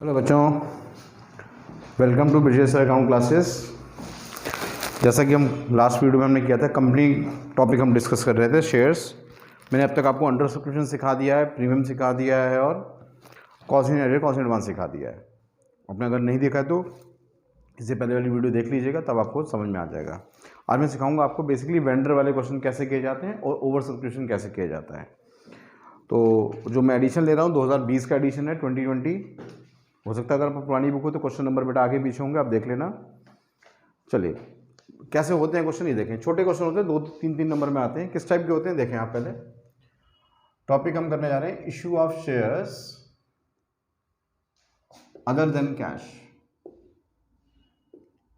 Hello बच्चों, welcome to Brijesh sir account classes. जैसा कि हम लास्ट वीडियो में हमने किया था, कंपनी टॉपिक हम डिस्कस कर रहे थे शेयर्स। मैंने अब तक आपको अंडर सब्सक्रिप्शन सिखा दिया है, प्रीमियम सिखा दिया है और cost in added cost in advance सिखा दिया है। आपने अगर नहीं देखा है तो इससे पहले वाली वीडियो देख लीजिएगा, तब आपको समझ में आ जाएगा। आज मैं सिखाऊंगा आपको बेसिकली वेंडर वाले क्वेश्चन कैसे किए जाते हैं और ओवर सब्सक्रिप्शन कैसे किया जाता है। तो जो मैं एडिशन ले रहा हूँ 2020 का एडिशन है, 2020। हो सकता है अगर आप पुरानी बुक हो तो क्वेश्चन नंबर बेटा आगे पीछे होंगे, आप देख लेना। चलिए, कैसे होते हैं क्वेश्चन ये देखें। छोटे क्वेश्चन होते हैं, 2-3 नंबर में आते हैं। किस टाइप के होते हैं देखें आप। पहले टॉपिक हम करने जा रहे हैं issue of shares other than cash.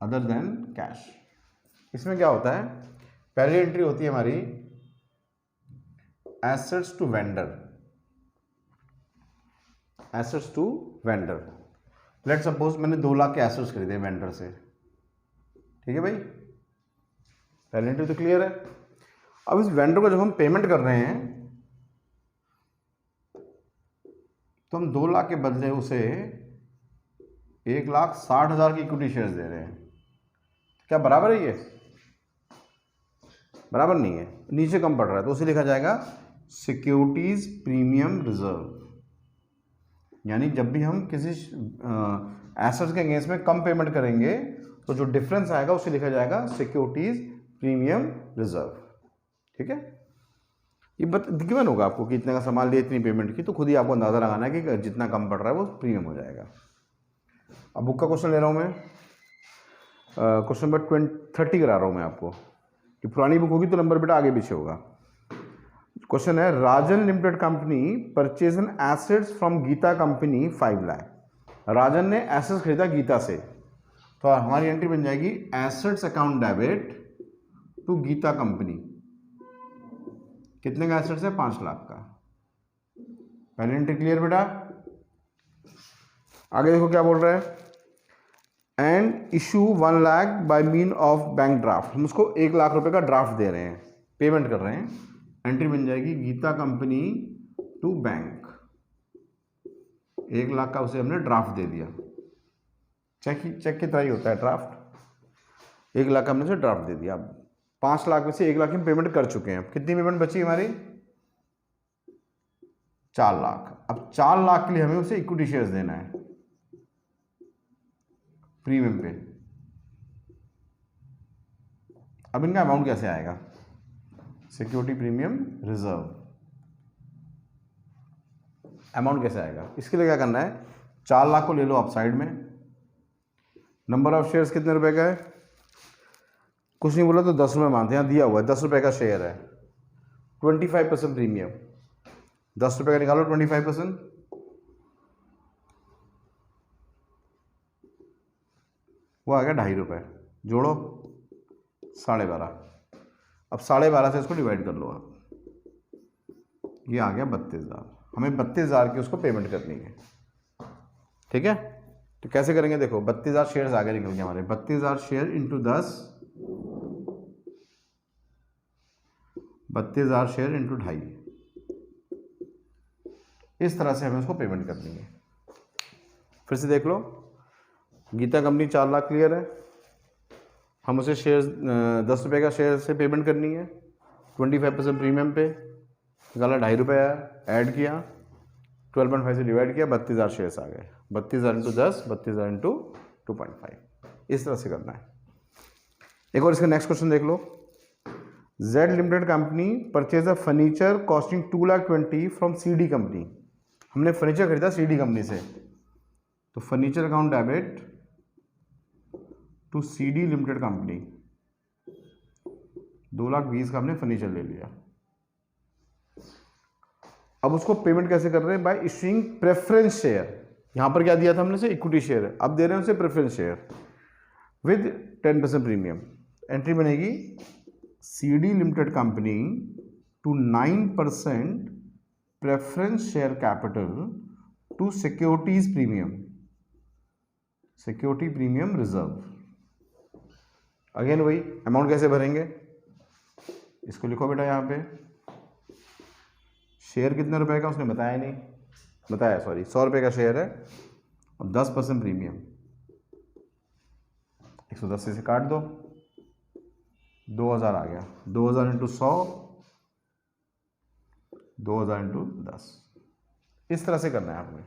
Other than cash, इसमें क्या होता है, पहली एंट्री होती है हमारी assets to vendor. Assets to vendor, let suppose मैंने 2 लाख के एसेट्स खरीदे वेंडर से, ठीक है भाई, पहली एंट्री तो क्लियर है। अब इस वेंडर को जब हम पेमेंट कर रहे हैं तो हम 2 लाख के बदले उसे 1,60,000 की इक्विटी शेयर्स दे रहे हैं। क्या बराबर है? ये बराबर नहीं है, नीचे कम पड़ रहा है, तो उसे लिखा जाएगा सिक्योरिटीज प्रीमियम रिजर्व। यानी जब भी हम किसी एसेट्स के अगेंस्ट में कम पेमेंट करेंगे तो जो डिफरेंस आएगा उसे लिखा जाएगा सिक्योरिटीज प्रीमियम रिजर्व। ठीक है, ये गिवन होगा आपको कि इतने का सामान लिया, इतनी पेमेंट की, तो खुद ही आपको अंदाजा लगाना है कि जितना कम पड़ रहा है वो प्रीमियम हो जाएगा। अब बुक का क्वेश्चन ले रहा हूँ मैं, क्वेश्चन नंबर 30 करा रहा हूँ मैं आपको। कि पुरानी बुक होगी तो नंबर बेटा आगे पीछे होगा। क्वेश्चन है, Rajan limited company purchase an assets from Geeta company 5 lakh. Rajan ने एसेट्स खरीदा गीता से, तो हमारी एंट्री बन जाएगी assets account debit to Geeta company. कितने का एसेट्स है? 5 लाख का। पहली एंट्री क्लियर बेटा। आगे देखो क्या बोल रहा है, and issue 1 lakh by mean of bank draft. हम उसको 1 लाख रुपए का ड्राफ्ट दे रहे हैं, पेमेंट कर रहे हैं। एंट्री बन जाएगी Geeta company to bank. 1 lakh का उसे हमने ड्राफ्ट दे दिया। चेक की तरह ही होता है ड्राफ्ट। 1 लाख का हमने उसे ड्राफ्ट दे दिया। 5 लाख में से 1 लाख की पेमेंट कर चुके हैं। कितनी पेमेंट बची हमारी? 4 लाख। अब 4 लाख के लिए हमें उसे इक्विटी शेयर्स देना है प्रीमियम पे। अब इनका अमाउंट कैसे आएगा? Security premium reserve. अमाउंट कैसे आएगा? इसके लिए क्या करना है, 4 लाख को ले लो आप साइड में। नंबर ऑफ शेयर्स कितने रुपए का है? कुछ नहीं बोला तो 10 रुपये मानते हैं, यहाँ दिया हुआ है 10 रुपये का शेयर है। 25% प्रीमियम, 10 रुपये का निकालो 25%, वो आ गया 2.5 रुपये। जोड़ो 12.5। अब 12.5 से इसको डिवाइड कर लो आप, ये आ गया 32,000। हमें 32,000 की उसको पेमेंट करनी है। ठीक है, तो कैसे करेंगे देखो, 32,000 शेयर्स आगे निकल गए हमारे। 32,000 शेयर इंटू 10, 32,000 शेयर इंटू 2.5। इस तरह से हमें उसको पेमेंट करनी है। फिर से देख लो, गीता कंपनी 4 लाख क्लियर है, हम उसे शेयर 10 रुपये का शेयर से पेमेंट करनी है। 25% प्रीमियम पे निकाला, 2.5 रुपये ऐड किया, 12.5 से डिवाइड किया, 32,000 शेयर्स आ गए। 32,000 इंटू 10, 32,000 इंटू 2.5, इस तरह से करना है। एक और इसका नेक्स्ट क्वेश्चन देख लो। Z limited company purchase a furniture costing 2,20,000 from CD company. हमने फर्नीचर खरीदा सीडी कंपनी से, तो furniture account debit to CD limited company. 2,20,000 का हमने फर्नीचर ले लिया। अब उसको पेमेंट कैसे कर रहे हैं? By issuing preference share. यहां पर क्या दिया था हमने से? Equity share. अब दे रहे हैं उसे preference share with 10% premium. Entry बनेगी CD limited company to 9% preference share capital to securities premium, security premium reserve. Again वही अमाउंट कैसे भरेंगे, इसको लिखो बेटा यहाँ पे। शेयर कितने रुपए का उसने बताया नहीं, बताया, सॉरी 100 रुपये का शेयर है, और 10% प्रीमियम, 110 से काट दो, 2000 आ गया, 2000 इंटू 100, 2000 इंटू 10, इस तरह से करना है आपने।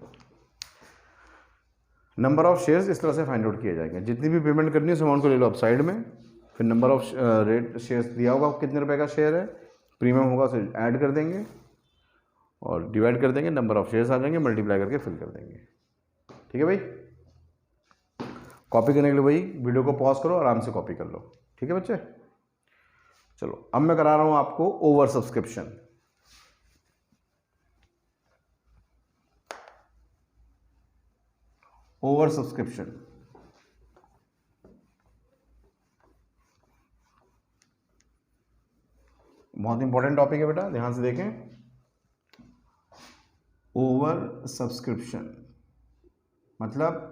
नंबर ऑफ शेयर्स इस तरह से फाइंड आउट किए जाएंगे। जितनी भी पेमेंट करनी है उस अमाउंट को ले लो आप साइड में, फिर नंबर ऑफ रेट शेयर्स दिया होगा कितने रुपए का शेयर है, प्रीमियम होगा उसे ऐड कर देंगे और डिवाइड कर देंगे, नंबर ऑफ शेयर्स आ जाएंगे, मल्टीप्लाई करके फिल कर देंगे। ठीक है भाई, कॉपी करने के लिए भाई वीडियो को पॉज करो, आराम से कॉपी कर लो। ठीक है बच्चे, चलो अब मैं करा रहा हूं आपको ओवर सब्सक्रिप्शन। ओवर सब्सक्रिप्शन बहुत इंपॉर्टेंट टॉपिक है बेटा, ध्यान से देखें। ओवर सब्सक्रिप्शन मतलब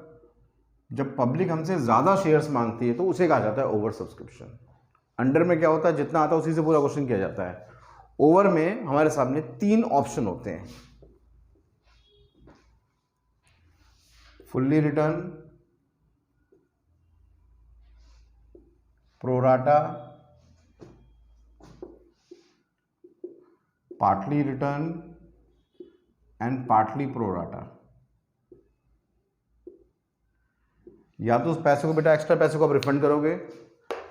जब पब्लिक हमसे ज़्यादा शेयर्स मांगती है तो उसे कहा जाता है ओवर सब्सक्रिप्शन। अंडर में क्या होता है, जितना आता है उसी से पूरा क्वेश्चन किया जाता है। ओवर में हमारे सामने 3 ऑप्शन होते हैं, fully return, pro rata, partly return and partly pro rata. या तो उस पैसे को बेटा, एक्स्ट्रा पैसे को आप रिफंड करोगे,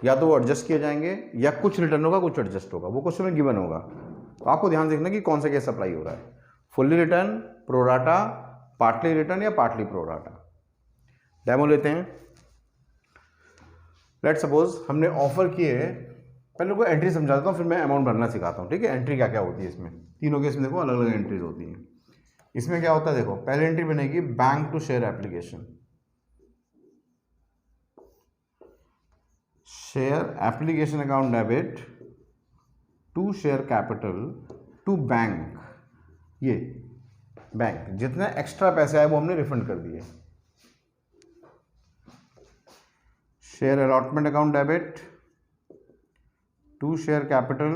या तो वो एडजस्ट किए जाएंगे, या कुछ रिटर्न होगा कुछ एडजस्ट होगा, वो क्वेश्चन में गिवन होगा। तो आपको ध्यान देखना कि कौन सा केस अप्लाई हो रहा है, fully return, pro rata, partly return या पार्टली प्रोराटा। डेमो लेते हैं। लेट सपोज हमने ऑफर किए, पहले को एंट्री समझा देता हूँ फिर मैं अमाउंट भरना सिखाता हूँ। ठीक है, एंट्री क्या क्या होती है इसमें, तीनों केस में देखो अलग अलग एंट्रीज होती हैं। इसमें क्या होता है देखो, पहले एंट्री बनेगी bank to share application, share application account debit to share capital to bank. ये बैंक जितने एक्स्ट्रा पैसे आए वो हमने रिफंड कर दिए। Share allotment account debit to share capital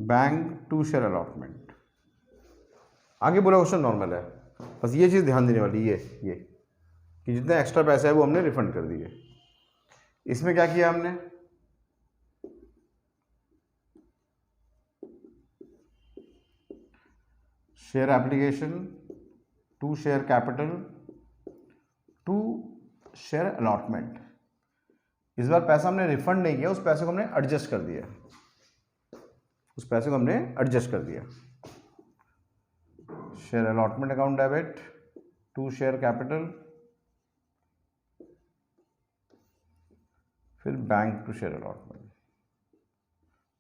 bank to share allotment. आगे पूरा क्वेश्चन नॉर्मल है, बस ये चीज़ ध्यान देने वाली ये कि जितने एक्स्ट्रा पैसे है वो हमने रिफंड कर दिए। इसमें क्या किया हमने, share application to share capital to share allotment. इस बार पैसा हमने रिफंड नहीं किया, उस पैसे को हमने एडजस्ट कर दिया, उस पैसे को हमने एडजस्ट कर दिया। Share allotment account debit to share capital, फिर bank to share allotment.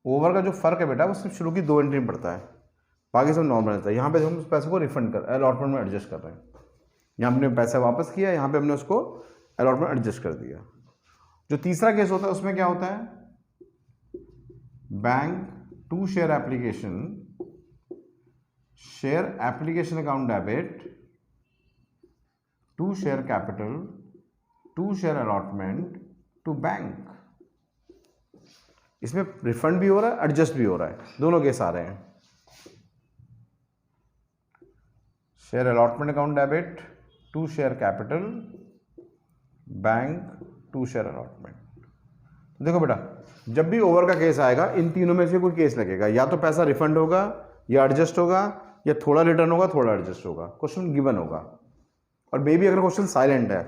Over का जो फर्क है बेटा वो सिर्फ शुरू की 2 एंट्री में पड़ता है, बाकी सब नॉर्मल रहता है। यहाँ पे हम उस पैसे को रिफंड कर अलॉटमेंट में एडजस्ट कर रहे हैं, यहाँ हमने पैसा वापस किया, यहाँ पे हमने उसको अलॉटमेंट एडजस्ट कर दिया। जो तीसरा केस होता है उसमें क्या होता है, bank to share application, share application account debit to share capital to share allotment to bank. इसमें रिफंड भी हो रहा है एडजस्ट भी हो रहा है, दोनों केस आ रहे हैं। Share allotment account debit to share capital, bank to share allotment. देखो बेटा, जब भी ओवर का केस आएगा इन तीनों में से कोई केस लगेगा, या तो पैसा रिफंड होगा या एडजस्ट होगा, या थोड़ा रिटर्न होगा थोड़ा एडजस्ट होगा, क्वेश्चन गिवन होगा। और मे बी अगर क्वेश्चन साइलेंट है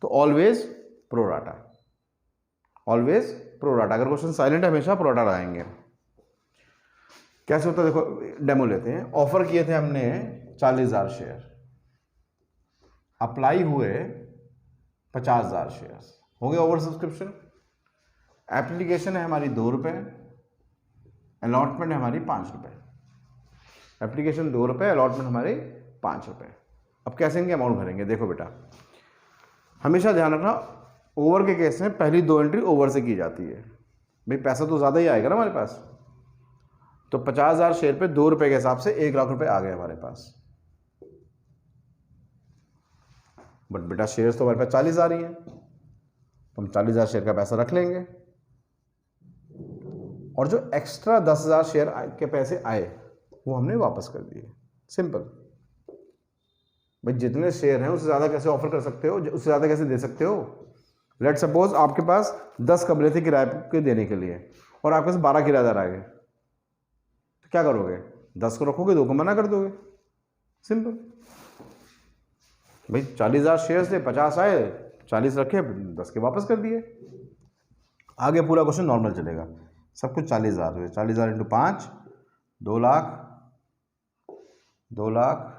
तो ऑलवेज प्रोराटा, ऑलवेज प्रोराटा। अगर क्वेश्चन साइलेंट है हमेशा प्रोराटा लगाएंगे। कैसे होता है देखो, डेमो लेते हैं। ऑफर किए थे हमने 40,000 शेयर, अप्लाई हुए 50,000 शेयर, हो गया ओवर सब्सक्रिप्शन। एप्लीकेशन है हमारी 2 रुपये, अलॉटमेंट है हमारी 5 रुपये। एप्लीकेशन 2 रुपये, अलॉटमेंट हमारे 5 रुपये। अब कैसे इनके अमाउंट भरेंगे, देखो बेटा हमेशा ध्यान रखना, ओवर के केस में पहली 2 एंट्री ओवर से की जाती है। भाई पैसा तो ज़्यादा ही आएगा ना हमारे पास, तो 50,000 शेयर पे 2 रुपये के हिसाब से 1 लाख रुपए आ गए हमारे पास। बट बेटा शेयर्स तो हमारे पास 40,000 ही है, तो हम 40,000 शेयर का पैसा रख लेंगे, और जो एक्स्ट्रा 10,000 शेयर के पैसे आए वो हमने वापस कर दिए। सिंपल, भाई जितने शेयर हैं उससे ज़्यादा कैसे ऑफर कर सकते हो, उससे ज़्यादा कैसे दे सकते हो। लेट सपोज आपके पास 10 कमरे थे किराए के देने के लिए और आपके पास 12 किराएदार आ गए, तो क्या करोगे? 10 को रखोगे, 2 को मना कर दोगे, सिंपल। भाई 40,000 शेयर थे, 50 आए, 40 रखे, 10 के वापस कर दिए। आगे पूरा क्वेश्चन नॉर्मल चलेगा, सब कुछ 40,000 हुए, 40,000 इंटू 5, 2 लाख, 2 लाख,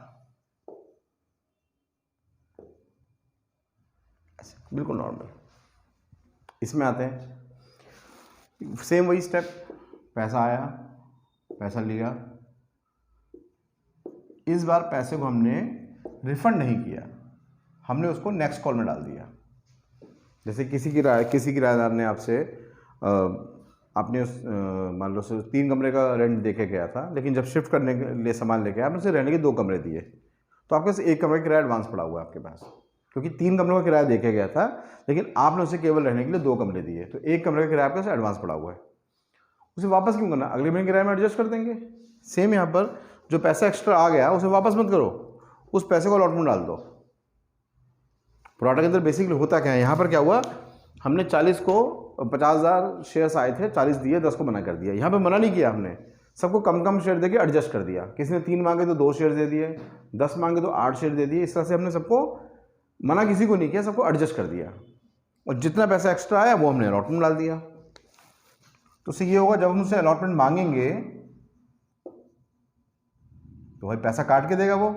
बिल्कुल नॉर्मल। इसमें आते हैं, सेम वही स्टेप, पैसा आया, पैसा लिया, इस बार पैसे को हमने रिफंड नहीं किया, हमने उसको नेक्स्ट कॉल में डाल दिया। जैसे किसी किराएदार ने आपसे आपने मान लो 3 कमरे का रेंट देके गया था, लेकिन जब शिफ्ट करने के लिए सामान लेके आया आपने उसे रहने के 2 कमरे दिए, तो आपके पास 1 कमरे का किराया एडवांस पड़ा हुआ है आपके पास, क्योंकि 3 कमरों का किराया देके गया था, लेकिन आपने उसे केवल रहने के लिए 2 कमरे दिए, तो 1 कमरे का किराया आपके पास एडवांस पड़ा हुआ है। उसे वापस क्यों करना? अगले महीने किराए में एडजस्ट कर देंगे। सेम यहाँ पर जो पैसा एक्स्ट्रा आ गया उसे वापस मत करो, उस पैसे को अलॉटमेंट डाल दो। प्रोडक्ट के अंदर बेसिकली होता क्या है, यहाँ पर क्या हुआ, हमने 40 को 50,000 शेयर्स आए थे, 40 दिए, 10 को मना कर दिया। यहाँ पे मना नहीं किया हमने, सबको कम कम शेयर देके एडजस्ट कर दिया। किसी ने 3 मांगे तो 2 शेयर दे दिए, 10 मांगे तो 8 शेयर दे दिए। इस तरह से हमने सबको मना किसी को नहीं किया, सबको एडजस्ट कर दिया, और जितना पैसा एक्स्ट्रा आया वो हमने अलॉटमेंट डाल दिया। तो उससे ये होगा, जब हम उससे अलॉटमेंट मांगेंगे तो भाई पैसा काट के देगा वो।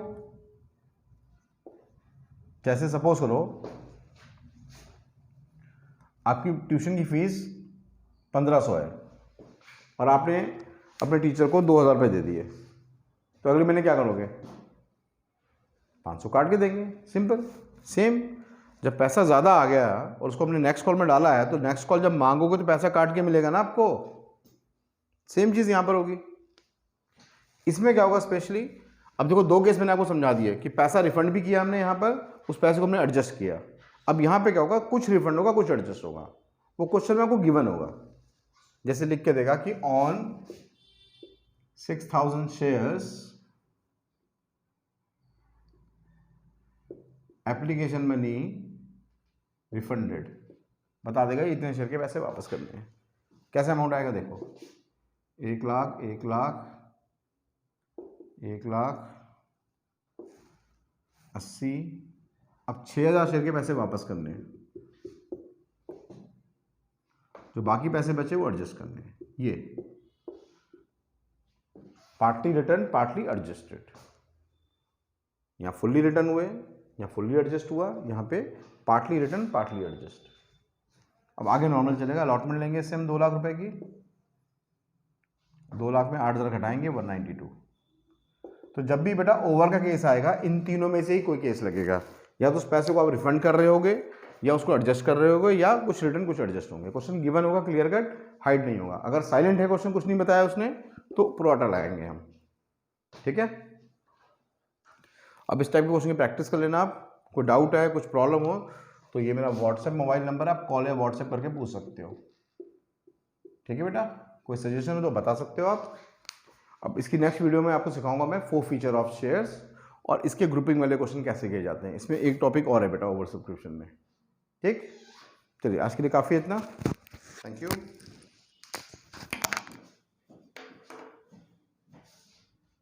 जैसे सपोज करो आपकी ट्यूशन की फीस 1500 है और आपने अपने टीचर को 2,000 रुपये दे दिए, तो अगले महीने क्या करोगे? 500 काट के देंगे, सिंपल। सेम जब पैसा ज़्यादा आ गया और उसको हमने नेक्स्ट कॉल में डाला है, तो नेक्स्ट कॉल जब मांगोगे तो पैसा काट के मिलेगा ना आपको। सेम चीज़ यहाँ पर होगी। इसमें क्या होगा स्पेशली, अब देखो 2 केस मैंने आपको समझा दिए कि पैसा रिफंड भी किया हमने, यहाँ पर उस पैसे को हमने एडजस्ट किया। अब यहाँ पे क्या होगा, कुछ रिफंड होगा, कुछ एडजस्ट होगा। वो क्वेश्चन में आपको गिवन होगा, जैसे लिख के देगा कि on 6,000 shares application money refunded, बता देगा इतने शेयर के पैसे वापस करने हैं। कैसे अमाउंट आएगा देखो, 1 लाख, 1 लाख, 1 लाख 80। अब 6,000 शेयर के पैसे वापस करने हैं, जो बाकी पैसे बचे वो एडजस्ट करने हैं। ये पार्टली रिटर्न पार्टली एडजस्टेड, यहाँ फुल्ली रिटर्न हुए, यहाँ फुल्ली एडजस्ट हुआ, यहाँ पे पार्टली रिटर्न पार्टली एडजस्ट। अब आगे नॉर्मल चलेगा। अलॉटमेंट लेंगे इससे हम 2 लाख रुपए की, 2 लाख में 8,000 घटाएंगे 192। तो जब भी बेटा ओवर का केस आएगा, इन तीनों में से ही कोई केस लगेगा, या तो उस पैसे को आप रिफंड कर रहे होगे, या उसको एडजस्ट कर रहे होगे, या कुछ रिटर्न कुछ एडजस्ट होंगे। क्वेश्चन गिवन होगा, क्लियर कट, हाइड नहीं होगा। अगर साइलेंट है क्वेश्चन, कुछ नहीं बताया उसने, तो प्रोटा लगाएंगे हम, ठीक है। अब इस टाइप के क्वेश्चन की प्रैक्टिस कर लेना आप। कोई डाउट है, कुछ प्रॉब्लम हो, तो ये मेरा व्हाट्सएप मोबाइल नंबर है, आप कॉल या व्हाट्सएप करके पूछ सकते हो, ठीक है बेटा। कोई सजेशन हो तो बता सकते हो आप। अब इसकी नेक्स्ट वीडियो में आपको सिखाऊंगा मैं 4 फीचर ऑफ शेयर्स, और इसके ग्रुपिंग वाले क्वेश्चन कैसे किए जाते हैं। इसमें एक टॉपिक और है बेटा, ओवर सब्सक्रिप्शन में, ठीक। चलिए आज के लिए काफ़ी है इतना, थैंक यू।